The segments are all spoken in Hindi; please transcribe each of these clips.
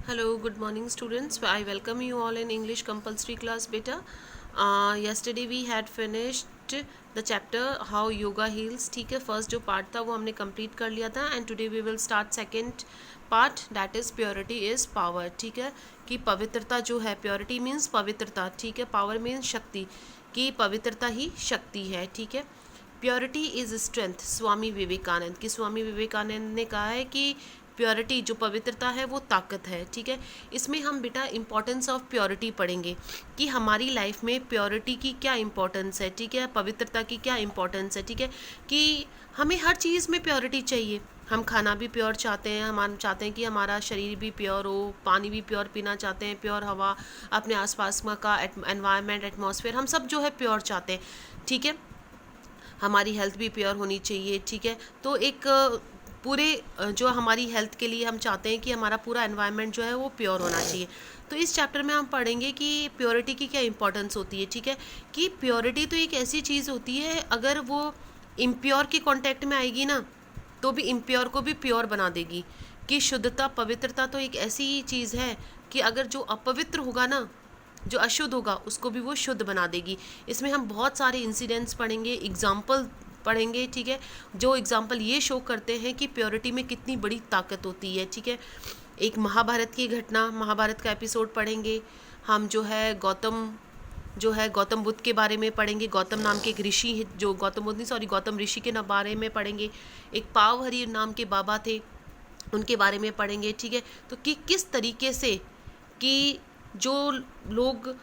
Hello, good morning, students. I welcome you all in English compulsory class beta. Yesterday we had finished the chapter how yoga heals. ठीक है, फर्स्ट जो पार्ट था वो हमने कंप्लीट कर लिया था and today we will start second part that is purity is power. ठीक है, कि पवित्रता जो है, प्योरिटी मीन्स पवित्रता. ठीक है, पावर मीन्स शक्ति, कि पवित्रता ही शक्ति है. ठीक है, purity is strength. Swami Vivekananda, कि स्वामी विवेकानंद ने कहा है कि प्योरिटी जो पवित्रता है वो ताकत है. ठीक है, इसमें हम बेटा इम्पोर्टेंस ऑफ प्योरिटी पढ़ेंगे कि हमारी लाइफ में प्योरिटी की क्या इम्पोर्टेंस है. ठीक है, पवित्रता की क्या इम्पोर्टेंस है. ठीक है, कि हमें हर चीज़ में प्योरिटी चाहिए. हम खाना भी प्योर चाहते हैं, हम चाहते हैं कि हमारा शरीर भी प्योर हो, पानी भी प्योर पीना चाहते हैं, प्योर हवा, अपने आसपास का एनवायरनमेंट, एटमॉस्फेयर, हम सब जो है प्योर चाहते हैं. ठीक है, हमारी हेल्थ भी प्योर होनी चाहिए. ठीक है, तो एक पूरे जो हमारी हेल्थ के लिए हम चाहते हैं कि हमारा पूरा एनवायरनमेंट जो है वो प्योर होना चाहिए. तो इस चैप्टर में हम पढ़ेंगे कि प्योरिटी की क्या इंपॉर्टेंस होती है. ठीक है, कि प्योरिटी तो एक ऐसी चीज़ होती है, अगर वो इम्प्योर के कांटेक्ट में आएगी ना तो भी इम्प्योर को भी प्योर बना देगी. कि शुद्धता, पवित्रता तो एक ऐसी चीज़ है कि अगर जो अपवित्र होगा ना, जो अशुद्ध होगा, उसको भी वो शुद्ध बना देगी. इसमें हम बहुत सारे इंसिडेंट्स पढ़ेंगे, एग्जाम्पल पढ़ेंगे. ठीक है, जो एग्जाम्पल ये शो करते हैं कि प्योरिटी में कितनी बड़ी ताकत होती है. ठीक है, एक महाभारत की घटना, महाभारत का एपिसोड पढ़ेंगे हम. गौतम बुद्ध के बारे में पढ़ेंगे. गौतम नाम के एक ऋषि, जो गौतम बुद्ध नहीं, सॉरी, गौतम ऋषि के बारे में पढ़ेंगे. एक पावहरी नाम के बाबा थे, उनके बारे में पढ़ेंगे. ठीक है, तो कि किस तरीके से कि जो लोग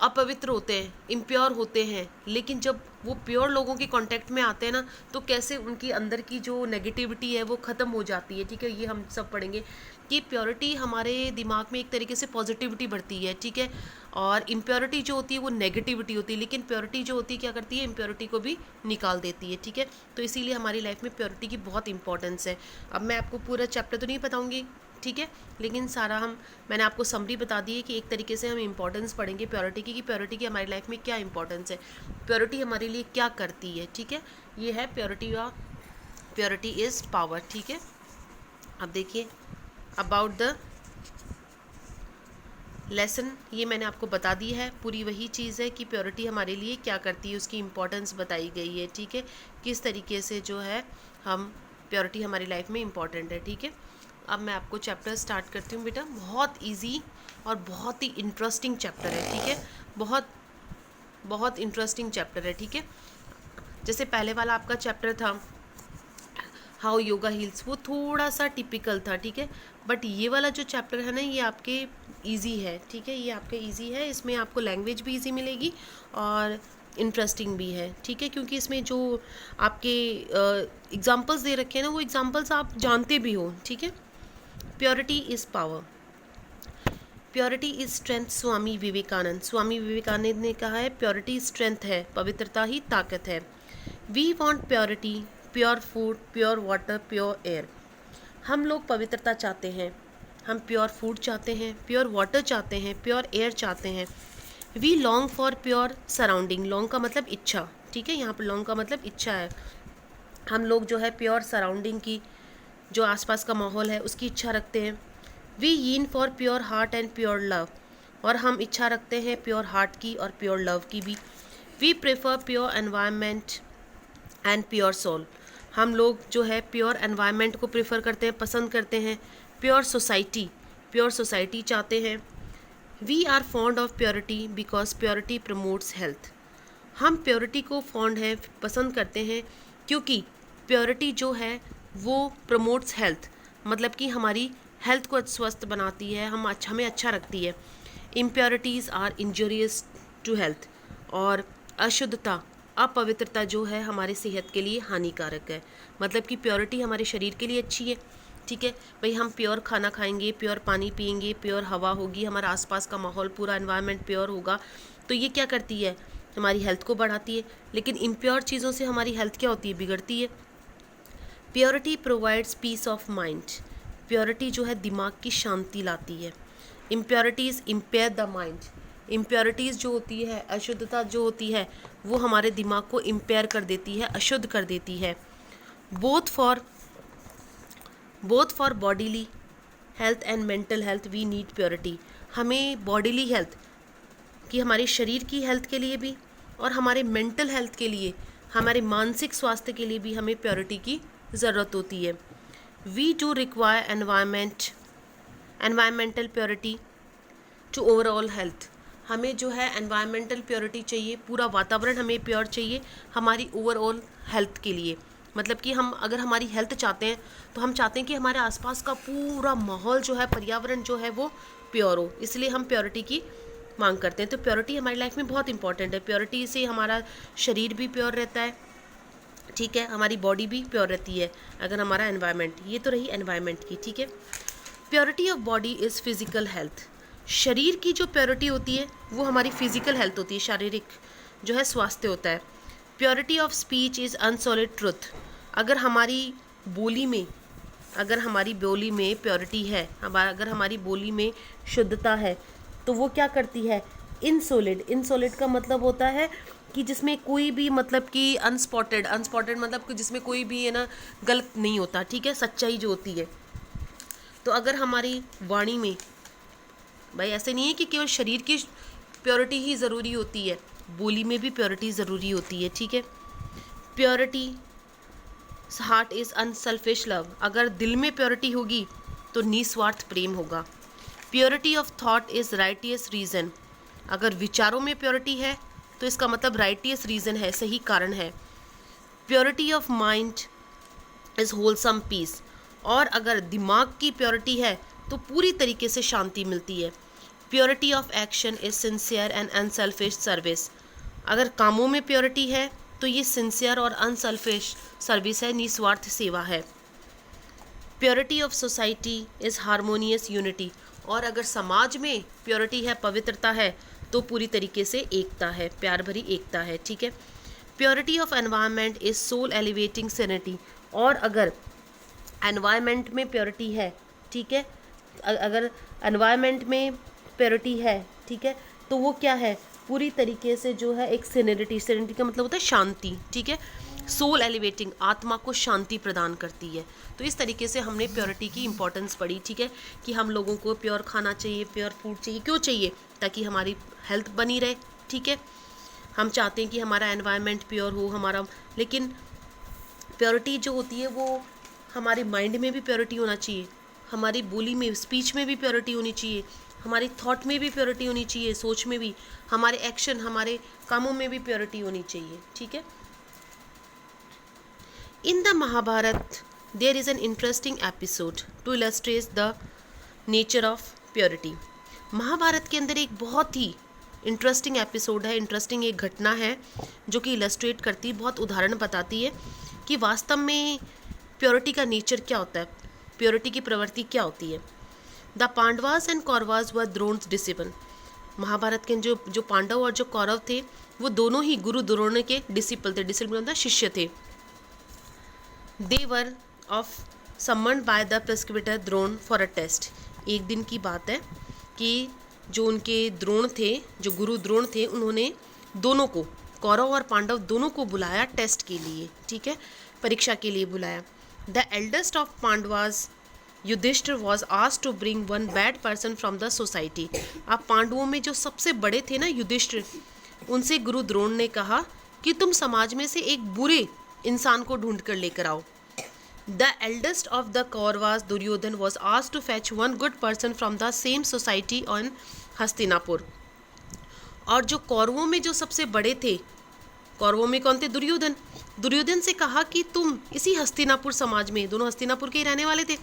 अपवित्र होते हैं, इम्प्योर होते हैं, लेकिन जब वो प्योर लोगों के कांटेक्ट में आते हैं ना तो कैसे उनकी अंदर की जो नेगेटिविटी है वो ख़त्म हो जाती है. ठीक है, ये हम सब पढ़ेंगे कि प्योरिटी हमारे दिमाग में एक तरीके से पॉजिटिविटी बढ़ती है. ठीक है, और इम्प्योरिटी जो होती है वो नेगेटिविटी होती है, लेकिन प्योरिटी जो होती है क्या करती है, इम्प्योरिटी को भी निकाल देती है. ठीक है, तो इसीलिए हमारी लाइफ में प्योरिटी की बहुत इंपॉर्टेंस है. अब मैं आपको पूरा चैप्टर तो नहीं बताऊँगी, ठीक है, लेकिन मैंने आपको समरी बता दी है कि एक तरीके से हम इंपॉर्टेंस पढ़ेंगे प्योरिटी की, कि प्योरिटी की हमारी लाइफ में क्या इंपॉर्टेंस है, प्योरिटी हमारे लिए क्या करती है. ठीक है, ये है प्योरिटी इज़ पावर. ठीक है, अब देखिए अबाउट द लेसन, ये मैंने आपको बता दी है, पूरी वही चीज़ है कि प्योरिटी हमारे लिए क्या करती है, उसकी इंपॉर्टेंस बताई गई है. ठीक है, किस तरीके से जो है हम प्योरिटी हमारी लाइफ में इम्पॉर्टेंट है. ठीक है, अब मैं आपको चैप्टर स्टार्ट करती हूँ बेटा. बहुत इजी और बहुत ही इंटरेस्टिंग चैप्टर है. ठीक है, बहुत बहुत इंटरेस्टिंग चैप्टर है. ठीक है, जैसे पहले वाला आपका चैप्टर था हाउ योगा हील्स, वो थोड़ा सा टिपिकल था. ठीक है, बट ये वाला जो चैप्टर है ना, ये आपके इजी है. ठीक है, ये आपके इजी है, इसमें आपको लैंग्वेज भी इजी मिलेगी और इंटरेस्टिंग भी है. ठीक है, क्योंकि इसमें जो आपके एग्जांपल्स दे रखे हैं ना, वो एग्जांपल्स आप जानते भी हो. ठीक है, purity is power, purity is strength. Swami Vivekananda ने कहा है प्योरिटी स्ट्रेंथ है, पवित्रता ही ताकत है. We want purity, pure food, pure water, pure air. हम लोग पवित्रता चाहते हैं, हम प्योर फूड चाहते हैं, प्योर वाटर चाहते हैं, प्योर एयर चाहते हैं. We long for pure surrounding. Long का मतलब इच्छा. ठीक है, यहाँ पर लॉन्ग का मतलब इच्छा है. हम लोग जो है प्योर सराउंडिंग की, जो आसपास का माहौल है उसकी इच्छा रखते हैं. वी यीन for pure heart and pure love. और हम इच्छा रखते हैं प्योर हार्ट की और प्योर लव की भी. We prefer pure environment and pure soul. हम लोग जो है प्योर एनवायरनमेंट को प्रेफर करते हैं, पसंद करते हैं. प्योर सोसाइटी चाहते हैं. We are fond of purity because purity promotes health. हम प्योरिटी को फॉन्ड है, पसंद करते हैं, क्योंकि प्योरिटी जो है वो प्रमोट्स हेल्थ, मतलब कि हमारी हेल्थ को स्वस्थ बनाती है, हमें अच्छा रखती है. Impurities are injurious to health. और अशुद्धता, अपवित्रता जो है हमारे सेहत के लिए हानिकारक है. मतलब कि प्योरिटी हमारे शरीर के लिए अच्छी है. ठीक है भाई, हम प्योर खाना खाएंगे, प्योर पानी पिएंगे, प्योर हवा होगी, हमारा आसपास का माहौल, पूरा एनवायरनमेंट प्योर होगा, तो ये क्या करती है, हमारी हेल्थ को बढ़ाती है. लेकिन इम्प्योर चीज़ों से हमारी हेल्थ क्या होती है, बिगड़ती है. Purity provides peace of mind. Purity जो है दिमाग की शांति लाती है. Impurities impair the mind. Impurities जो होती है, अशुद्धता जो होती है, वो हमारे दिमाग को इम्पेयर कर देती है, अशुद्ध कर देती है. Both for bodily health and mental health we need purity. हमें बॉडीली हेल्थ कि हमारे शरीर की हेल्थ के लिए भी और हमारे मेंटल हेल्थ के लिए, हमारे मानसिक स्वास्थ्य के लिए भी हमें प्योरिटी की ज़रूरत होती है। We do require environmental purity to overall health. हमें जो है एनवायरमेंटल प्योरिटी चाहिए, पूरा वातावरण हमें प्योर चाहिए हमारी ओवरऑल हेल्थ के लिए। मतलब कि हम अगर हमारी हेल्थ चाहते हैं तो हम चाहते हैं कि हमारे आसपास का पूरा माहौल जो है, पर्यावरण जो है वो प्योर हो, इसलिए हम प्योरिटी की मांग करते हैं। तो प्योरिटी हमारी लाइफ में बहुत इंपॉर्टेंट है। प्योरिटी से हमारा शरीर भी प्योर रहता है, ठीक है, हमारी बॉडी भी प्योर रहती है अगर हमारा एनवायरनमेंट। ये तो रही एनवायरनमेंट की, ठीक है। Purity of body is physical health. शरीर की जो प्योरिटी होती है वो हमारी फिजिकल हेल्थ होती है, शारीरिक जो है स्वास्थ्य होता है। Purity of speech is unsullied truth. अगर हमारी बोली में प्योरिटी है, अगर हमारी बोली में शुद्धता है, तो वो क्या करती है, इनसॉलिड का मतलब होता है कि जिसमें कोई भी मतलब कि अनस्पॉटेड मतलब कि जिसमें कोई भी है ना गलत नहीं होता, ठीक है, सच्चाई जो होती है। तो अगर हमारी वाणी में, भाई ऐसे नहीं है कि केवल शरीर की प्योरिटी ही ज़रूरी होती है, बोली में भी प्योरिटी ज़रूरी होती है, ठीक है। Purity heart is unselfish love. अगर दिल में प्योरिटी होगी तो निस्वार्थ प्रेम होगा। Purity of thought is righteous reason. अगर विचारों में प्योरिटी है तो इसका मतलब राइटियस रीज़न है, सही कारण है। Purity of mind is wholesome peace. और अगर दिमाग की प्योरिटी है तो पूरी तरीके से शांति मिलती है। Purity of action is sincere and unselfish service. अगर कामों में प्योरिटी है तो ये सिंसियर और अनसेल्फिश सर्विस है, निस्वार्थ सेवा है। Purity of society is harmonious unity. और अगर समाज में प्योरिटी है, पवित्रता है, तो पूरी तरीके से एकता है, प्यार भरी एकता है, ठीक है। Purity of environment is soul elevating serenity. और अगर एनवायरनमेंट में प्योरिटी है, ठीक है, अगर एनवायरनमेंट में प्योरिटी है, ठीक है, तो वो क्या है, पूरी तरीके से जो है एक सेरेनिटी का मतलब होता है शांति, ठीक है। सोल एलिवेटिंग, आत्मा को शांति प्रदान करती है। तो इस तरीके से हमने प्योरिटी की इंपॉर्टेंस पढ़ी, ठीक है, कि हम लोगों को प्योर खाना चाहिए, प्योर फूड चाहिए। क्यों चाहिए? ताकि हमारी हेल्थ बनी रहे, ठीक है। हम चाहते हैं कि हमारा एनवायरनमेंट प्योर हो हमारा, लेकिन प्योरिटी जो होती है वो हमारे माइंड में भी प्योरिटी होना चाहिए, हमारी बोली में, स्पीच में भी प्योरिटी होनी चाहिए, हमारी थॉट में भी प्योरिटी होनी चाहिए, सोच में भी, हमारे एक्शन, हमारे कामों में भी प्योरिटी होनी चाहिए, ठीक है। In the Mahabharata, there is an interesting episode to illustrate the nature of purity. Mahabharat के अंदर एक बहुत ही इंटरेस्टिंग एपिसोड है, इंटरेस्टिंग एक घटना है जो कि इलस्ट्रेट करती है, बहुत उदाहरण बताती है कि वास्तव में प्योरिटी का नेचर क्या होता है, प्योरिटी की प्रवृत्ति क्या होती है। The Pandavas and Kauravas were Drona's disciple. Mahabharata के जो पांडव और जो कौरव थे वो दोनों ही गुरु द्रोण के डिसिपल थे। डिसिपल मतलब शिष्य थे। They were of summoned by the preceptor Drona for a test. एक दिन की बात है कि जो उनके द्रोण थे, जो गुरु द्रोण थे, उन्होंने दोनों को, कौरव और पांडव दोनों को बुलाया टेस्ट के लिए, ठीक है, परीक्षा के लिए बुलाया। The eldest of Pandavas Yudhishthira was asked to bring one bad person from the society. अब पांडवों में जो सबसे बड़े थे ना युधिष्ठिर, उनसे गुरु द्रोण ने कहा कि तुम समाज में से एक बुरे इंसान को ढूंढ कर लेकर आओ। The eldest of the Kauravas Duryodhana was asked to fetch one good person from the same society on Hastinapur. और जो कौरवों में जो सबसे बड़े थे, कौरवों में कौन थे? दुर्योधन। दुर्योधन से कहा कि तुम इसी हस्तिनापुर समाज में, दोनों हस्तिनापुर के ही रहने वाले थे,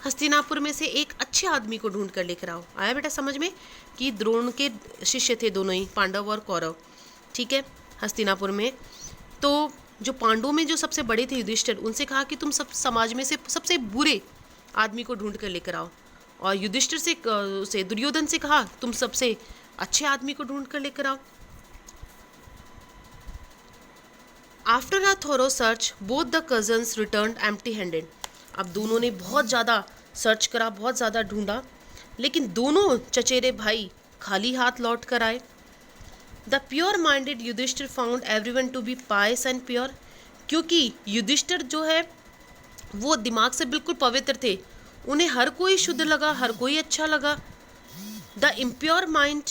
हस्तिनापुर में से एक अच्छे आदमी को ढूंढ कर लेकर आओ। आया बेटा समझ में कि द्रोण के शिष्य थे दोनों ही, पांडव और कौरव, ठीक है, हस्तिनापुर में। तो जो पांडवों में जो सबसे बड़े थे युधिष्ठिर, उनसे कहा कि तुम सब समाज में से सबसे बुरे आदमी को ढूंढ कर लेकर आओ। और युधिष्ठिर से दुर्योधन से कहा तुम सबसे अच्छे आदमी को ढूंढ कर लेकर आओ। After a thorough search both the cousins returned empty handed. अब दोनों ने बहुत ज़्यादा सर्च करा, बहुत ज़्यादा ढूंढा, लेकिन दोनों चचेरे भाई खाली हाथ लौट कर आए। The pure minded Yudhishthira found everyone to be pious and pure. क्योंकि युधिष्ठिर जो है वो दिमाग से बिल्कुल पवित्र थे, उन्हें हर कोई शुद्ध लगा, हर कोई अच्छा लगा। The impure mind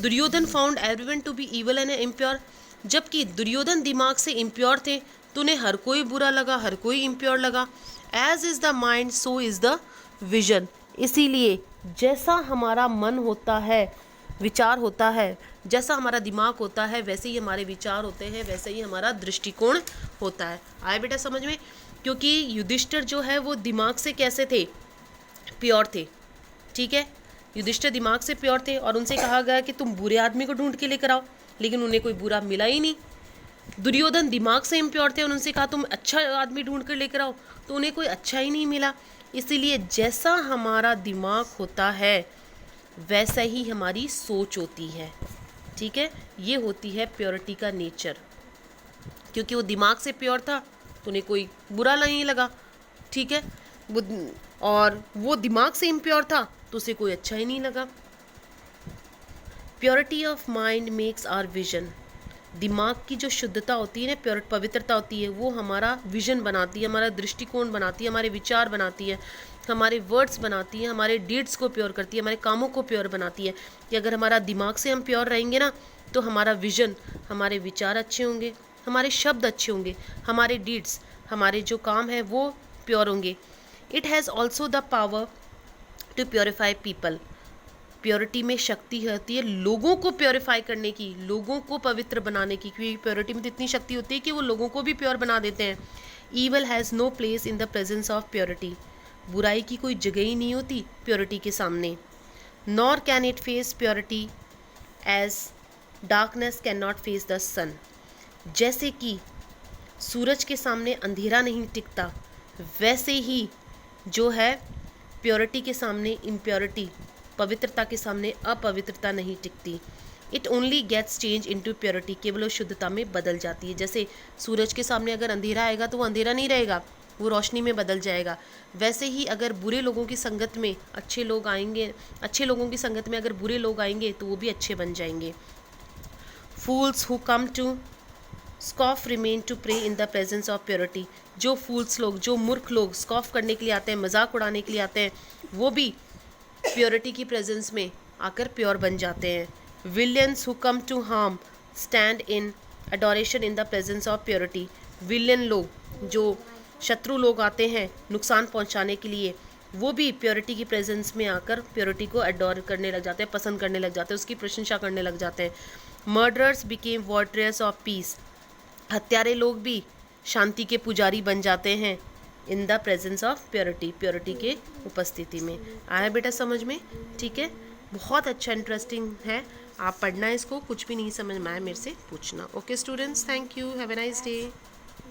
Duryodhana found everyone to be evil and impure. जबकि दुर्योधन दिमाग से इम्प्योर थे तो उन्हें हर कोई बुरा लगा, हर कोई इम्प्योर लगा। As is the mind so is the vision. इसीलिए जैसा हमारा मन होता है, विचार होता है, जैसा हमारा दिमाग होता है, वैसे ही हमारे विचार होते हैं, वैसे ही हमारा दृष्टिकोण होता है। आए बेटा समझ में? क्योंकि युधिष्ठिर जो है वो दिमाग से कैसे थे? प्योर थे, ठीक है। युधिष्ठिर दिमाग से प्योर थे और उनसे कहा गया कि तुम बुरे आदमी को ढूंढ के लेकर आओ, लेकिन उन्हें कोई बुरा मिला ही नहीं। दुर्योधन दिमाग से इम्प्योर थे और उनसे कहा तुम अच्छा आदमी ढूंढ कर लेकर आओ, तो उन्हें कोई अच्छा ही नहीं मिला। इसीलिए जैसा हमारा दिमाग होता है वैसा ही हमारी सोच होती है, ठीक है। ये होती है प्योरिटी का नेचर। क्योंकि वो दिमाग से प्योर था तो उन्हें कोई बुरा नहीं लगा, ठीक है। और वो दिमाग से इम्प्योर था तो उसे कोई अच्छा ही नहीं लगा। Purity of mind makes our vision. दिमाग की जो शुद्धता होती है ना, प्योर पवित्रता होती है, वो हमारा विजन बनाती है, हमारा दृष्टिकोण बनाती है, हमारे विचार बनाती है, हमारे वर्ड्स बनाती है, हमारे डीड्स को प्योर करती है, हमारे कामों को प्योर बनाती है। कि अगर हमारा दिमाग से हम प्योर रहेंगे ना तो हमारा विजन, हमारे विचार अच्छे होंगे, हमारे शब्द अच्छे होंगे, हमारे डीड्स, हमारे जो काम है वो प्योर होंगे। It has also the power to purify people. Purity में शक्ति होती है लोगों को प्योरीफाई करने की, लोगों को पवित्र बनाने की, क्योंकि प्योरिटी में तो इतनी शक्ति होती है कि वो लोगों को भी प्योर बना देते हैं। Evil has no place in the presence of purity. बुराई की कोई जगह ही नहीं होती प्योरिटी के सामने। Nor can it face purity as darkness cannot face the sun. जैसे कि सूरज के सामने अंधेरा नहीं टिकता, वैसे ही जो है प्योरिटी के सामने इम्प्योरिटी, पवित्रता के सामने अपवित्रता नहीं टिकती। It only gets change into purity. केवल वो शुद्धता में बदल जाती है। जैसे सूरज के सामने अगर अंधेरा आएगा तो वो अंधेरा नहीं रहेगा, वो रोशनी में बदल जाएगा। वैसे ही अगर बुरे लोगों की संगत में अच्छे लोग आएंगे, अच्छे लोगों की संगत में अगर बुरे लोग आएंगे तो वो भी अच्छे बन जाएंगे। Fools who come to scoff remain to pray in the presence of purity. जो फूल्स लोग, जो मूर्ख लोग स्कॉफ करने के लिए आते हैं, मजाक उड़ाने के लिए आते हैं, वो भी प्योरिटी की प्रेजेंस में आकर प्योर बन जाते हैं। Villains who come to harm stand in adoration in the presence of purity. Villain लोग, जो शत्रु लोग आते हैं नुकसान पहुंचाने के लिए, वो भी प्योरिटी की प्रेजेंस में आकर प्योरिटी को अडोर करने लग जाते हैं, पसंद करने लग जाते हैं, उसकी प्रशंसा करने लग जाते हैं। Murderers became warriors of peace. हत्यारे लोग भी शांति के पुजारी बन जाते हैं इन the presence of purity, purity के उपस्थिति में। आया बेटा समझ में? ठीक है, बहुत अच्छा इंटरेस्टिंग है, आप पढ़ना इसको, कुछ भी नहीं समझ में आया मेरे से पूछना। Okay students, thank you, have a nice day.